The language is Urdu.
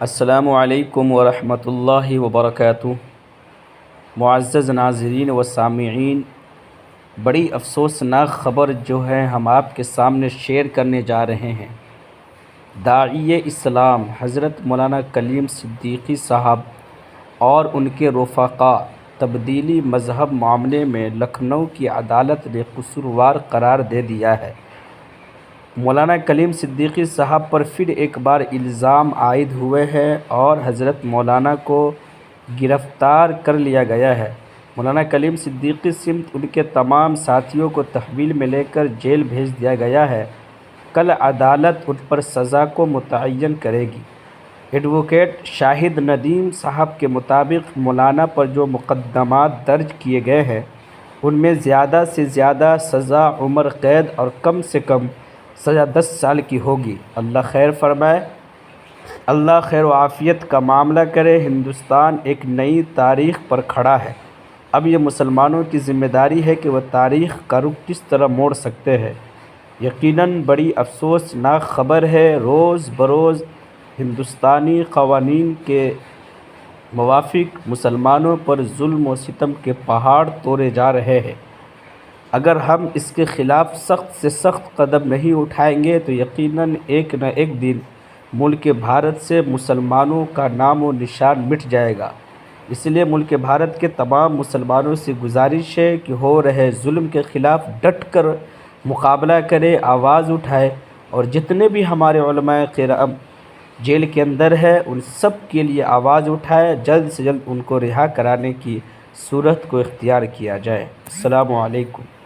السلام علیکم ورحمۃ اللہ وبرکاتہ۔ معزز ناظرین و سامعین، بڑی افسوسناک خبر جو ہے ہم آپ کے سامنے شیئر کرنے جا رہے ہیں۔ داعی اسلام حضرت مولانا کلیم صدیقی صاحب اور ان کے رفقاء تبدیلی مذہب معاملے میں لکھنؤ کی عدالت نے قصوروار قرار دے دیا ہے۔ مولانا کلیم صدیقی صاحب پر پھر ایک بار الزام عائد ہوئے ہیں اور حضرت مولانا کو گرفتار کر لیا گیا ہے۔ مولانا کلیم صدیقی سمت ان کے تمام ساتھیوں کو تحویل میں لے کر جیل بھیج دیا گیا ہے۔ کل عدالت ان پر سزا کو متعین کرے گی۔ ایڈوکیٹ شاہد ندیم صاحب کے مطابق مولانا پر جو مقدمات درج کیے گئے ہیں ان میں زیادہ سے زیادہ سزا عمر قید اور کم سے کم سزا 10 سال کی ہوگی۔ اللہ خیر فرمائے، اللہ خیر و عافیت کا معاملہ کرے۔ ہندوستان ایک نئی تاریخ پر کھڑا ہے۔ اب یہ مسلمانوں کی ذمہ داری ہے کہ وہ تاریخ کا رخ کس طرح موڑ سکتے ہیں۔ یقیناً بڑی افسوسناک خبر ہے۔ روز بروز ہندوستانی قوانین کے موافق مسلمانوں پر ظلم و ستم کے پہاڑ توڑے جا رہے ہیں۔ اگر ہم اس کے خلاف سخت سے سخت قدم نہیں اٹھائیں گے تو یقیناً ایک نہ ایک دن ملک بھارت سے مسلمانوں کا نام و نشان مٹ جائے گا۔ اس لیے ملک بھارت کے تمام مسلمانوں سے گزارش ہے کہ ہو رہے ظلم کے خلاف ڈٹ کر مقابلہ کرے، آواز اٹھائے، اور جتنے بھی ہمارے علماء کرام جیل کے اندر ہے ان سب کے لیے آواز اٹھائے، جلد سے جلد ان کو رہا کرانے کی صورت کو اختیار کیا جائے۔ السلام علیکم۔